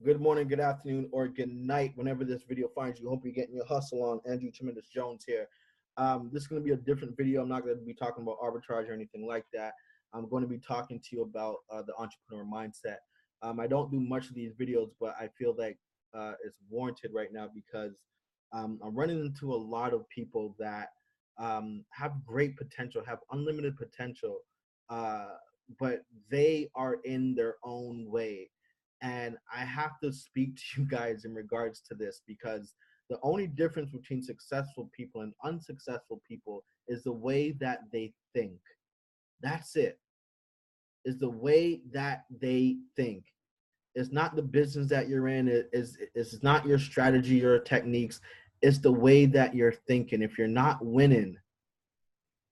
Good morning, good afternoon, or good night, whenever this video finds you. Hope you're getting your hustle on. Andrew Tremendous Jones here. This is going to be a different video. I'm not going to be talking about arbitrage or anything like that. I'm going to be talking to you about the entrepreneur mindset. I don't do much of these videos, but I feel like it's warranted right now because I'm running into a lot of people that have great potential, have unlimited potential, uh, but they are in their own way. And I have to speak to you guys in regards to this because the only difference between successful people and unsuccessful people is the way that they think. That's it. Is the way that they think. It's not the business that you're in. It's not your strategy or techniques. It's the way that you're thinking. If you're not winning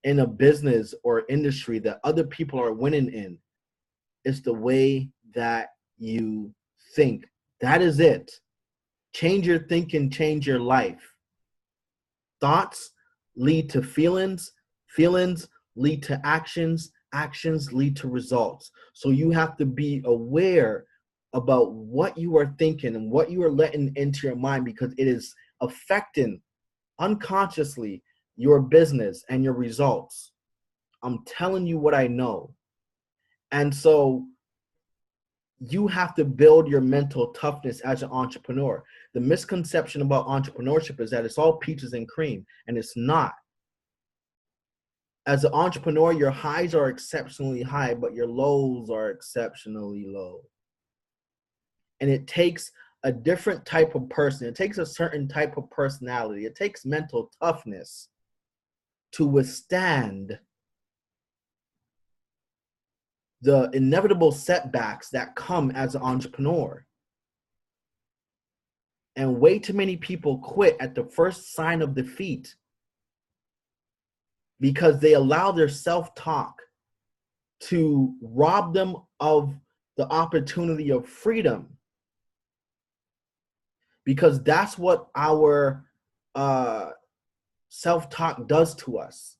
in a business or industry that other people are winning in, it's the way that you think. That is it. Change your thinking, change your life. Thoughts lead to feelings, feelings lead to actions, actions lead to results. So you have to be aware about what you are thinking and what you are letting into your mind because it is affecting unconsciously your business and your results. I'm telling you what I know. And so you have to build your mental toughness as an entrepreneur. The misconception about entrepreneurship is that it's all peaches and cream, and it's not. As an entrepreneur, your highs are exceptionally high, but your lows are exceptionally low. And it takes a different type of person. It takes a certain type of personality. It takes mental toughness to withstand the inevitable setbacks that come as an entrepreneur. And way too many people quit at the first sign of defeat because they allow their self-talk to rob them of the opportunity of freedom. Because that's what our self-talk does to us.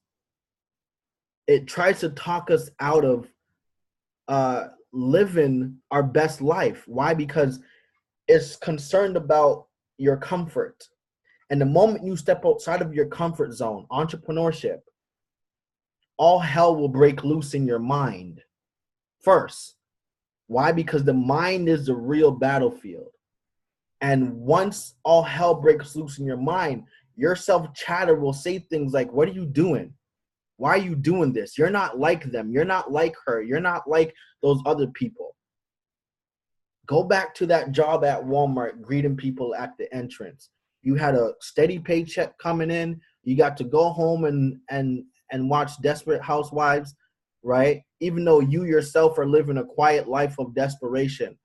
It tries to talk us out of living our best life. Why? Because it's concerned about your comfort. And the moment you step outside of your comfort zone, entrepreneurship, all hell will break loose in your mind first. Why? Because the mind is the real battlefield. And once all hell breaks loose in your mind, your self-chatter will say things like, what are you doing? Why are you doing this? You're not like them. You're not like her. You're not like those other people. Go back to that job at Walmart, greeting people at the entrance. You had a steady paycheck coming in. You got to go home and watch Desperate Housewives, right? Even though you yourself are living a quiet life of desperation,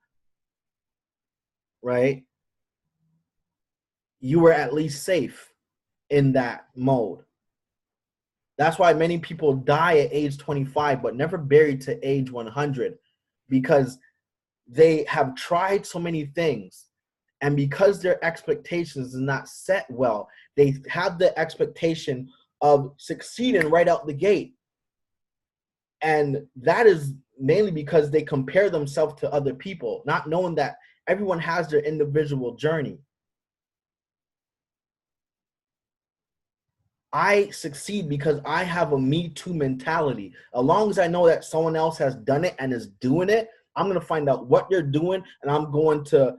right? You were at least safe in that mode. That's why many people die at age 25, but never buried to age 100, because they have tried so many things. And because their expectations is not set well, they have the expectation of succeeding right out the gate. And that is mainly because they compare themselves to other people, not knowing that everyone has their individual journey. I succeed because I have a Me Too mentality. As long as I know that someone else has done it and is doing it, I'm going to find out what they're doing, and I'm going to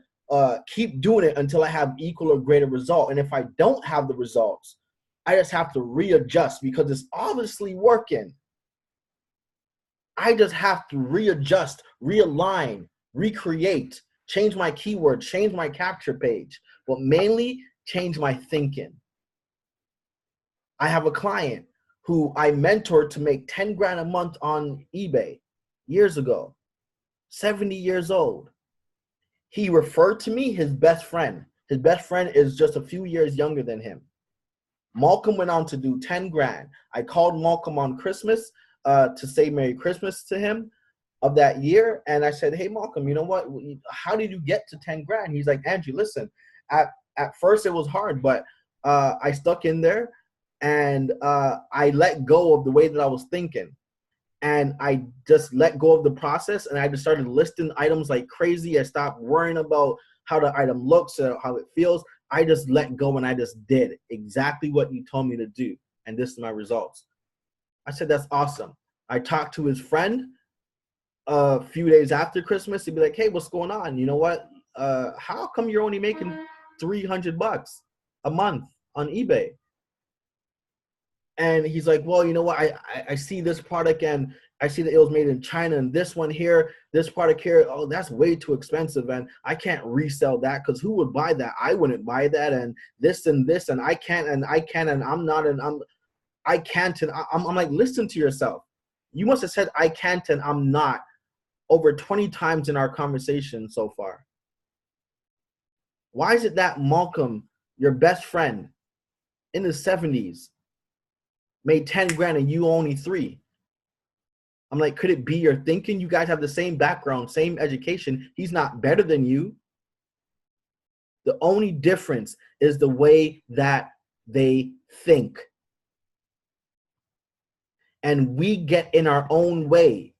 keep doing it until I have equal or greater result. And if I don't have the results, I just have to readjust because it's obviously working. I just have to readjust, realign, recreate, change my keywords, change my capture page, but mainly change my thinking. I have a client who I mentored to make 10 grand a month on eBay years ago, 70 years old. He referred to me his best friend. His best friend is just a few years younger than him. Malcolm went on to do 10 grand. I called Malcolm on Christmas to say Merry Christmas to him of that year. And I said, hey, Malcolm, you know what? How did you get to 10 grand? He's like, Andrew, listen, at first it was hard, but I stuck in there. And I let go of the way that I was thinking. And I just let go of the process, and I just started listing items like crazy. I stopped worrying about how the item looks or how it feels. I just let go, and I just did exactly what you told me to do. And this is my results. I said, that's awesome. I talked to his friend a few days after Christmas. He'd be like, hey, what's going on? You know what? How come you're only making $300 a month on eBay? And he's like, well, you know what? I see this product, and I see that it was made in China, and this one here, this product here, oh, that's way too expensive, and I can't resell that because who would buy that? I wouldn't buy that, and this, and I can't, and I'm not, and I can't, and I'm like, listen to yourself. You must have said I can't and I'm not over 20 times in our conversation so far. Why is it that Malcolm, your best friend in his 70s, made 10 grand and you only 3? I'm like, could it be your thinking? You guys have the same background, same education. He's not better than you. The only difference is the way that they think. And we get in our own way,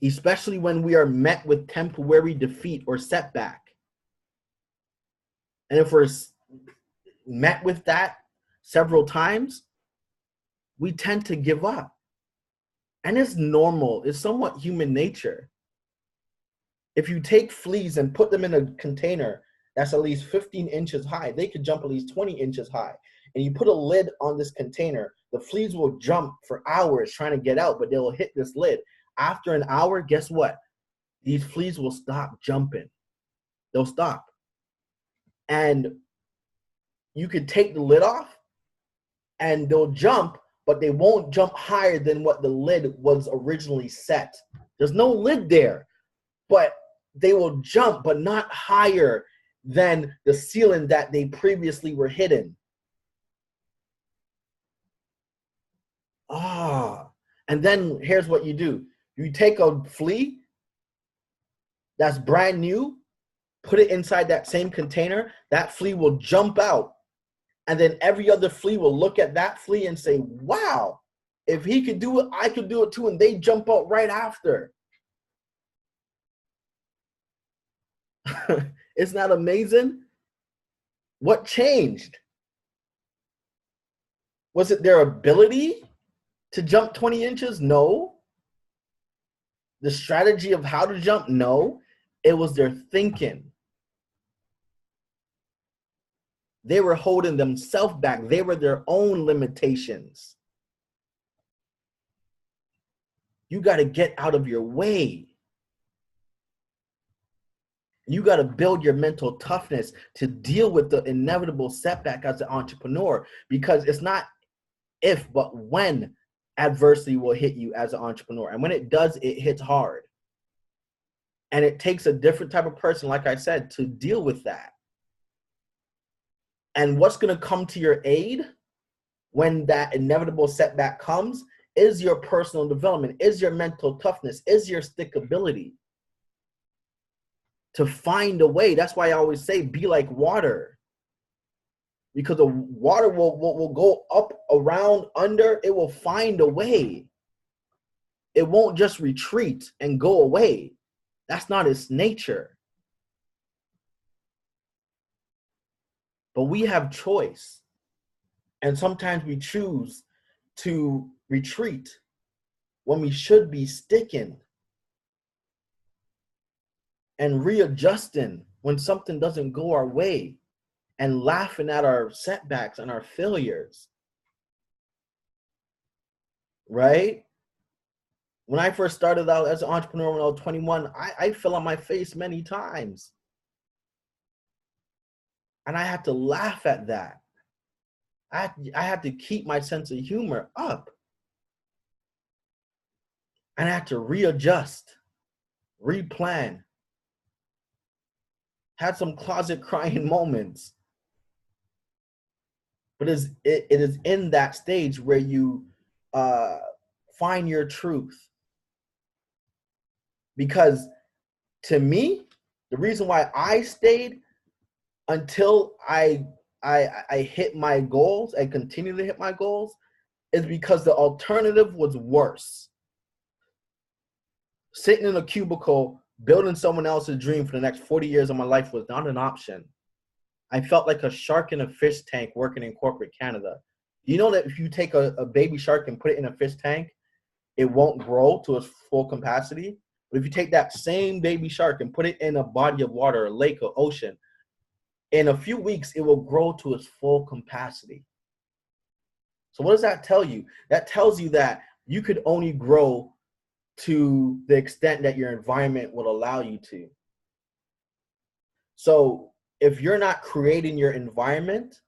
especially when we are met with temporary defeat or setback. And if we're met with that several times, we tend to give up. And it's normal. It's somewhat human nature. If you take fleas and put them in a container that's at least 15 inches high, they could jump at least 20 inches high. And you put a lid on this container, the fleas will jump for hours trying to get out, but they'll hit this lid. After an hour, guess what? These fleas will stop jumping. They'll stop. And you could take the lid off and they'll jump, but they won't jump higher than what the lid was originally set. There's no lid there, but they will jump, but not higher than the ceiling that they previously were hidden. And then here's what you do. You take a flea that's brand new, put it inside that same container, that flea will jump out. And then every other flea will look at that flea and say, wow, if he could do it, I could do it too. And they jump out right after. Isn't that amazing? What changed? Was it their ability to jump 20 inches? No. The strategy of how to jump? No. It was their thinking. They were holding themselves back. They were their own limitations. You got to get out of your way. You got to build your mental toughness to deal with the inevitable setback as an entrepreneur, because it's not if, but when adversity will hit you as an entrepreneur. And when it does, it hits hard. And it takes a different type of person, like I said, to deal with that. And what's going to come to your aid when that inevitable setback comes is your personal development, is your mental toughness, is your stickability to find a way. That's why I always say, be like water. Because the water will go up, around, under. It will find a way. It won't just retreat and go away. That's not its nature. But we have choice. And sometimes we choose to retreat when we should be sticking and readjusting when something doesn't go our way, and laughing at our setbacks and our failures. Right? When I first started out as an entrepreneur when I was 21, I fell on my face many times. And I had to laugh at that. I had to keep my sense of humor up. And I had to readjust, replan. Had some closet crying moments. But it is in that stage where you find your truth. Because to me, the reason why I stayed until I hit my goals and continue to hit my goals is because the alternative was worse. Sitting in a cubicle, building someone else's dream for the next 40 years of my life was not an option. I felt like a shark in a fish tank working in corporate Canada. You know that if you take a baby shark and put it in a fish tank, it won't grow to its full capacity. But if you take that same baby shark and put it in a body of water, a lake, or ocean, in a few weeks, it will grow to its full capacity. So what does that tell you? That tells you that you could only grow to the extent that your environment will allow you to. So if you're not creating your environment,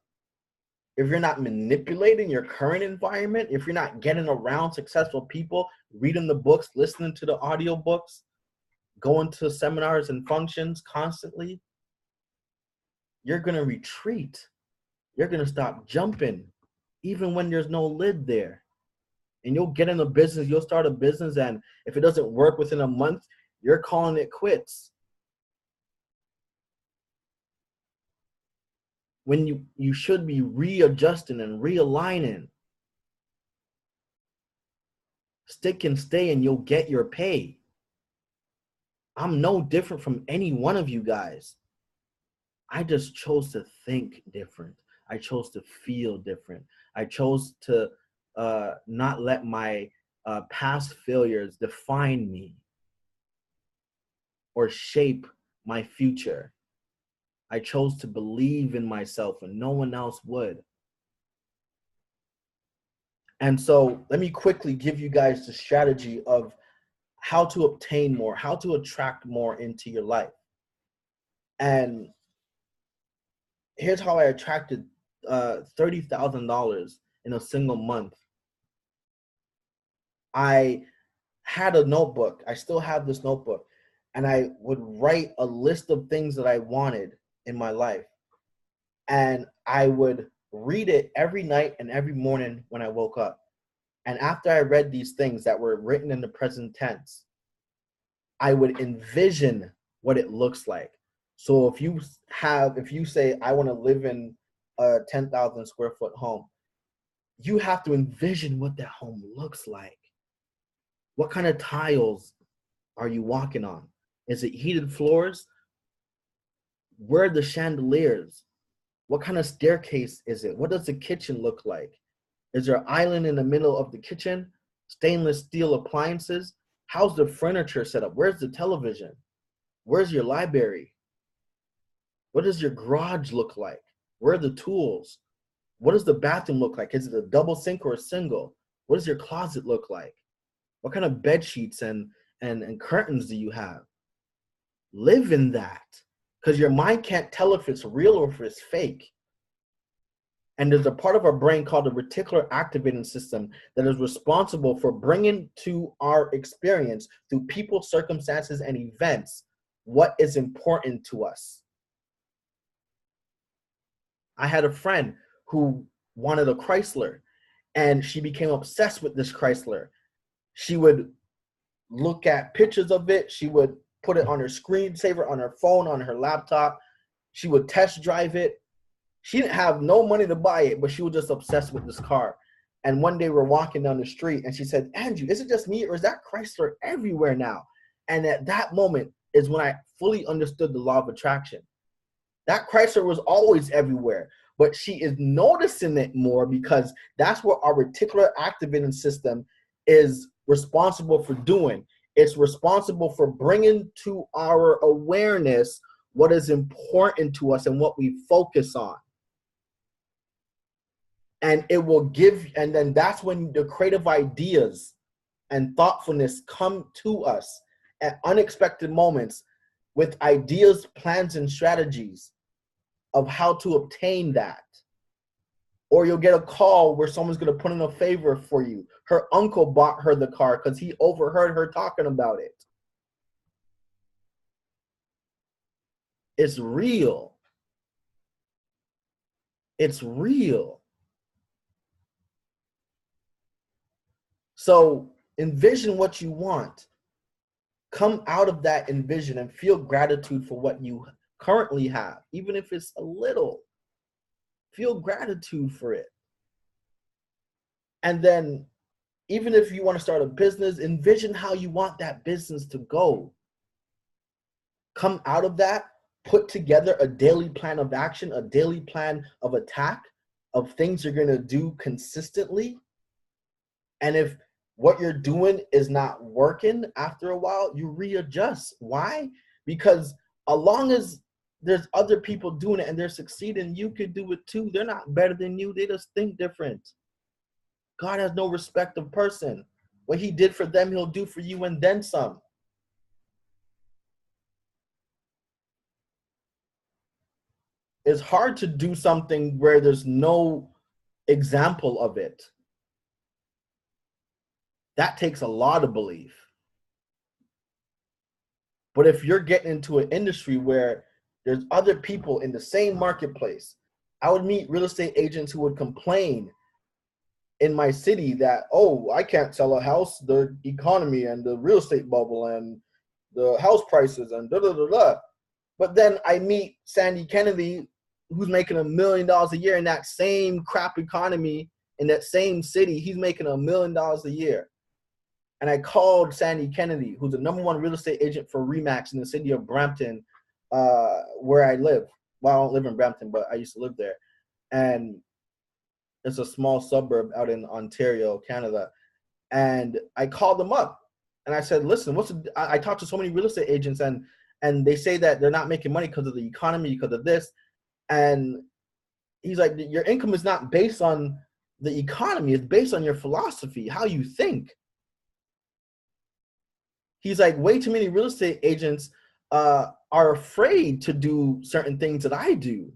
if you're not manipulating your current environment, if you're not getting around successful people, reading the books, listening to the audio books, going to seminars and functions constantly, you're going to retreat. You're going to stop jumping, even when there's no lid there. And you'll get in a business, you'll start a business, and if it doesn't work within a month, you're calling it quits. When you should be readjusting and realigning. Stick and stay and you'll get your pay. I'm no different from any one of you guys. I just chose to think different. I chose to feel different. I chose to not let my past failures define me or shape my future. I chose to believe in myself when no one else would. And so let me quickly give you guys the strategy of how to obtain more, how to attract more into your life. And here's how I attracted $30,000 in a single month. I had a notebook. I still have this notebook. And I would write a list of things that I wanted in my life. And I would read it every night and every morning when I woke up. And after I read these things that were written in the present tense, I would envision what it looks like. So if you say, I want to live in a 10,000 square foot home, you have to envision what that home looks like. What kind of tiles are you walking on? Is it heated floors? Where are the chandeliers? What kind of staircase is it? What does the kitchen look like? Is there an island in the middle of the kitchen? Stainless steel appliances? How's the furniture set up? Where's the television? Where's your library? What does your garage look like? Where are the tools? What does the bathroom look like? Is it a double sink or a single? What does your closet look like? What kind of bed sheets and curtains do you have? Live in that, because your mind can't tell if it's real or if it's fake. And there's a part of our brain called the reticular activating system that is responsible for bringing to our experience through people, circumstances, and events what is important to us. I had a friend who wanted a Chrysler, and she became obsessed with this Chrysler. She would look at pictures of it. She would put it on her screensaver, on her phone, on her laptop. She would test drive it. She didn't have no money to buy it, but she was just obsessed with this car. And one day we're walking down the street and she said, Andrew, is it just me or is that Chrysler everywhere now? And at that moment is when I fully understood the law of attraction. That Chrysler was always everywhere, but she is noticing it more because that's what our reticular activating system is responsible for doing. It's responsible for bringing to our awareness what is important to us and what we focus on. And it will give, and then that's when the creative ideas and thoughtfulness come to us at unexpected moments with ideas, plans, and strategies of how to obtain that. Or you'll get a call where someone's going to put in a favor for you. Her uncle bought her the car because he overheard her talking about it. It's real. It's real. So envision what you want. Come out of that envision and feel gratitude for what you currently have, even if it's a little. Feel gratitude for it. And then even if you want to start a business, envision how you want that business to go. Come out of that, put together a daily plan of action, a daily plan of attack, of things you're going to do consistently. And if what you're doing is not working after a while, you readjust. Why? Because as long as there's other people doing it and they're succeeding, you could do it too. They're not better than you. They just think different. God has no respect of person. What he did for them, he'll do for you and then some. It's hard to do something where there's no example of it. That takes a lot of belief. But if you're getting into an industry where there's other people in the same marketplace, I would meet real estate agents who would complain in my city that, oh, I can't sell a house, the economy and the real estate bubble and the house prices and da da da da. But then I meet Sandy Kennedy, who's making $1 million a year in that same crap economy in that same city. He's making $1 million a year. And I called Sandy Kennedy, who's the #1 real estate agent for Remax in the city of Brampton, where I live. Well, I don't live in Brampton, but I used to live there. And it's a small suburb out in Ontario, Canada. And I called them up and I said, listen, I talked to so many real estate agents and they say that they're not making money because of the economy, because of this. And he's like, your income is not based on the economy. It's based on your philosophy, how you think. He's like, way too many real estate agents are afraid to do certain things that I do.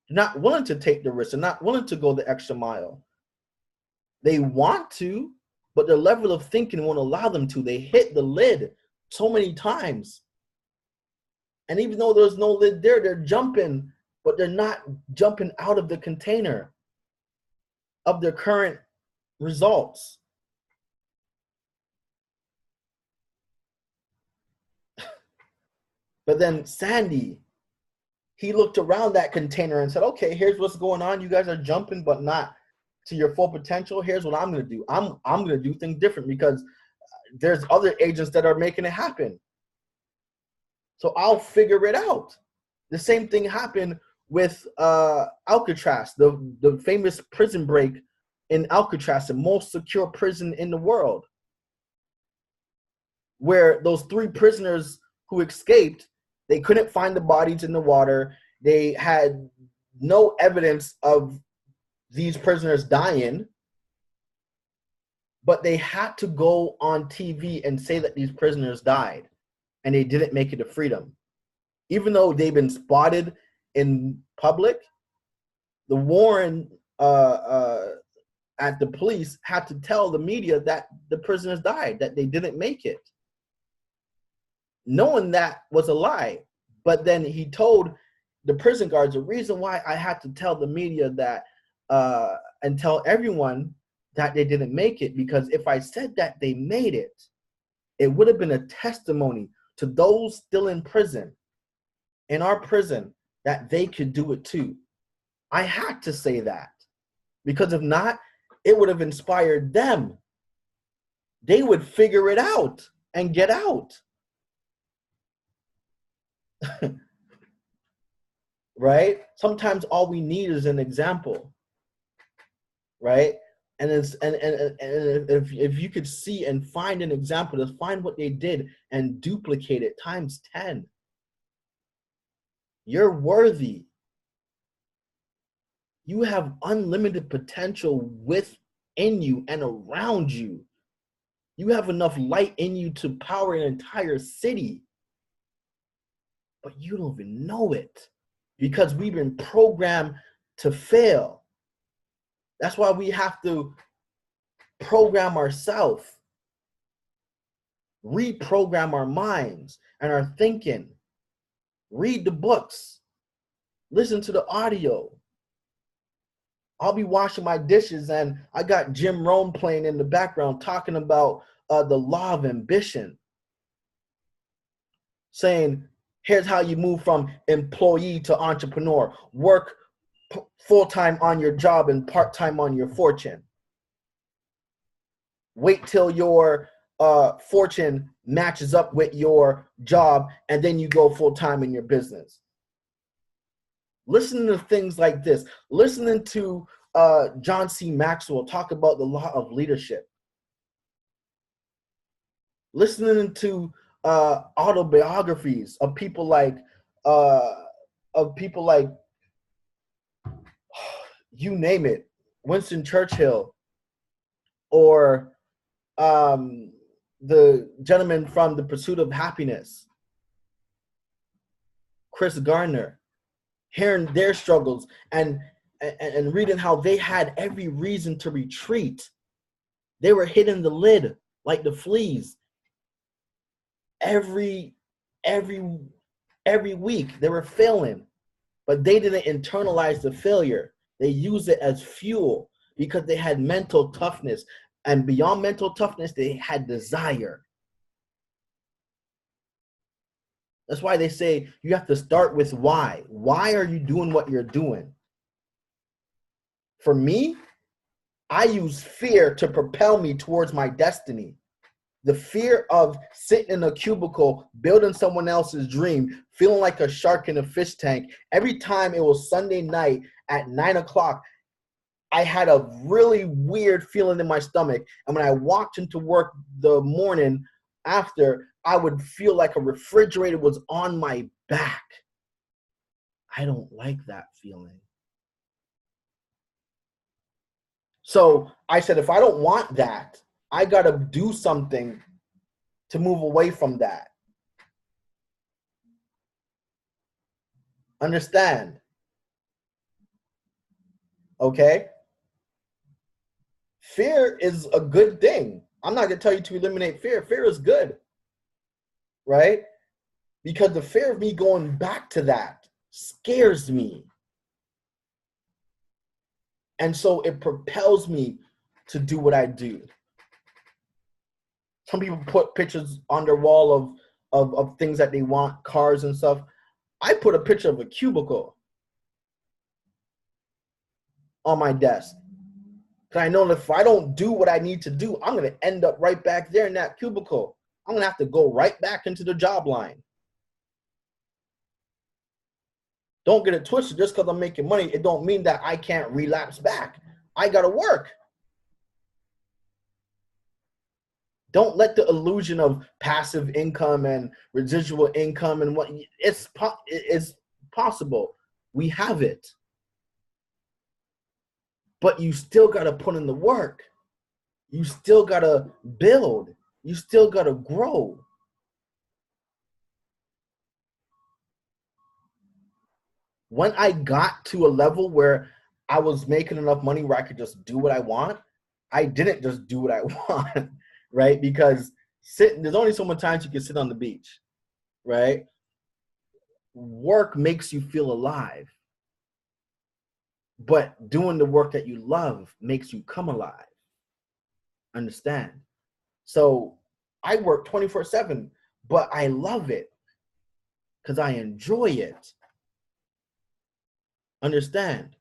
Not willing to take the risk and not willing to go the extra mile. They want to, but their level of thinking won't allow them to. They hit the lid so many times. And even though there's no lid there, they're jumping, but they're not jumping out of the container of their current results. But then Sandy, he looked around that container and said, okay, here's what's going on. You guys are jumping, but not to your full potential. Here's what I'm going to do. I'm going to do things different because there's other agents that are making it happen. So I'll figure it out. The same thing happened with Alcatraz, the famous prison break in Alcatraz, the most secure prison in the world, where those 3 prisoners who escaped, they couldn't find the bodies in the water. They had no evidence of these prisoners dying, but they had to go on TV and say that these prisoners died and they didn't make it to freedom. Even though they've been spotted in public, the Warren at the police had to tell the media that the prisoners died, that they didn't make it, knowing that was a lie. But then he told the prison guards, the reason why I had to tell the media that and tell everyone that they didn't make it, because if I said that they made it, it would have been a testimony to those still in prison, in our prison, that they could do it too. I had to say that, because if not, it would have inspired them. They would figure it out and get out. Right? Sometimes all we need is an example, right? And if you could see and find an example, just find what they did and duplicate it times 10. You're worthy. You have unlimited potential within you and around you. You have enough light in you to power an entire city, but you don't even know it because we've been programmed to fail. That's why we have to program ourselves, reprogram our minds and our thinking, read the books, listen to the audio. I'll be washing my dishes and I got Jim Rohn playing in the background talking about the law of ambition, saying, here's how you move from employee to entrepreneur. Work full-time on your job and part-time on your fortune. Wait till your fortune matches up with your job, and then you go full-time in your business. Listening to things like this, listening to John C. Maxwell talk about the law of leadership, listening to autobiographies of people like you name it, Winston Churchill, or the gentleman from The Pursuit of Happiness, Chris Gardner, hearing their struggles and reading how they had every reason to retreat. They were hitting the lid like the fleas. Every week they were failing, but they didn't internalize the failure. They used it as fuel because they had mental toughness, and beyond mental toughness, they had desire. That's why they say you have to start with why. Why are you doing what you're doing? For me, I use fear to propel me towards my destiny. The fear of sitting in a cubicle, building someone else's dream, feeling like a shark in a fish tank. Every time it was Sunday night at 9 o'clock, I had a really weird feeling in my stomach. And when I walked into work the morning after, I would feel like a refrigerator was on my back. I don't like that feeling. So I said, if I don't want that, I got to do something to move away from that. Understand? Okay? Fear is a good thing. I'm not going to tell you to eliminate fear. Fear is good. Right? Because the fear of me going back to that scares me. And so it propels me to do what I do. Some people put pictures on their wall of things that they want, cars and stuff. I put a picture of a cubicle on my desk. Because I know that if I don't do what I need to do, I'm going to end up right back there in that cubicle. I'm going to have to go right back into the job line. Don't get it twisted. Just because I'm making money, it don't mean that I can't relapse back. I got to work. Don't let the illusion of passive income and residual income and what it's possible. We have it. But you still got to put in the work. You still got to build. You still got to grow. When I got to a level where I was making enough money where I could just do what I want, I didn't just do what I want, right? Because there's only so many times you can sit on the beach, right? Work makes you feel alive. But doing the work that you love makes you come alive. Understand? So I work 24/7, but I love it because I enjoy it. Understand?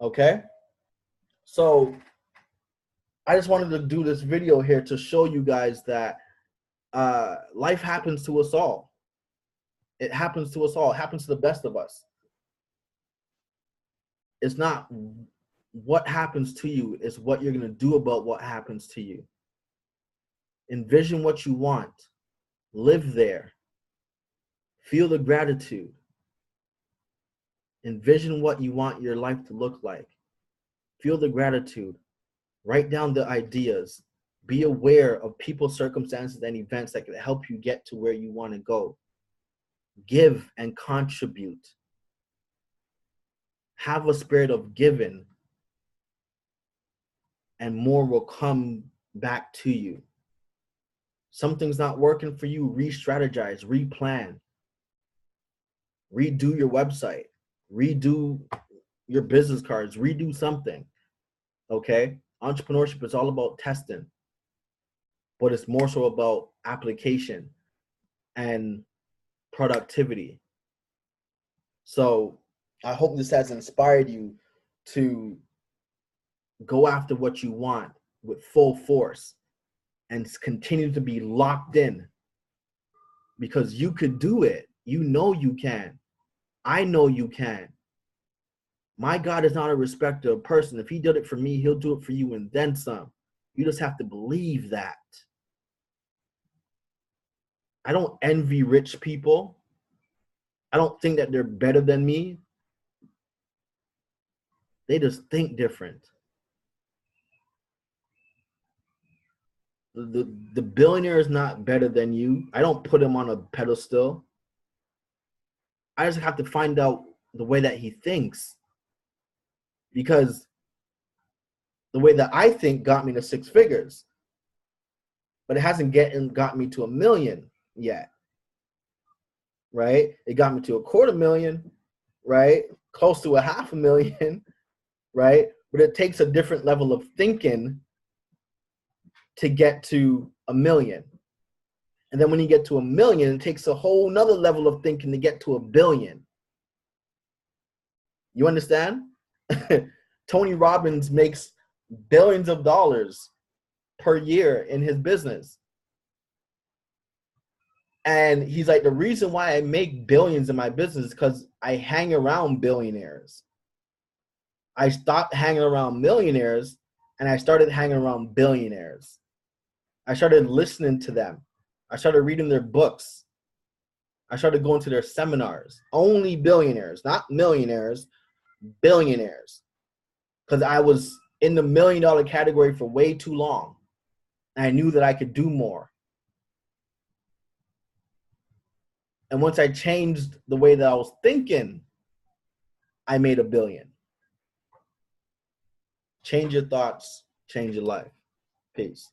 Okay? So I just wanted to do this video here to show you guys that life happens to us all. It happens to us all. It happens to the best of us. It's not what happens to you, it's what you're going to do about what happens to you. Envision what you want. Live there. Feel the gratitude. Envision what you want your life to look like. Feel the gratitude. Write down the ideas. Be aware of people, circumstances, and events that can help you get to where you want to go. Give and contribute. Have a spirit of giving, and more will come back to you. Something's not working for you, re-strategize, replan. Redo your website. Redo your business cards. Redo something. Okay? Entrepreneurship is all about testing, but it's more so about application and productivity. So I hope this has inspired you to go after what you want with full force and continue to be locked in, because you could do it. You know you can. I know you can. My God is not a respecter of person. If he did it for me, he'll do it for you and then some. You just have to believe that. I don't envy rich people. I don't think that they're better than me. They just think different. The billionaire is not better than you. I don't put him on a pedestal. I just have to find out the way that he thinks, because the way that I think got me to 6 figures, but it hasn't got me to 1 million yet, right? It got me to 250,000, right? Close to 500,000, right? But it takes a different level of thinking to get to 1 million. And then when you get to 1 million, it takes a whole nother level of thinking to get to 1 billion. You understand? Tony Robbins makes billions of dollars per year in his business. And he's like, the reason why I make billions in my business is because I hang around billionaires. I stopped hanging around millionaires and I started hanging around billionaires. I started listening to them. I started reading their books. I started going to their seminars. Only billionaires, not millionaires, billionaires. Because I was in the $1 million category for way too long. And I knew that I could do more. And once I changed the way that I was thinking, I made 1 billion. Change your thoughts, change your life. Peace.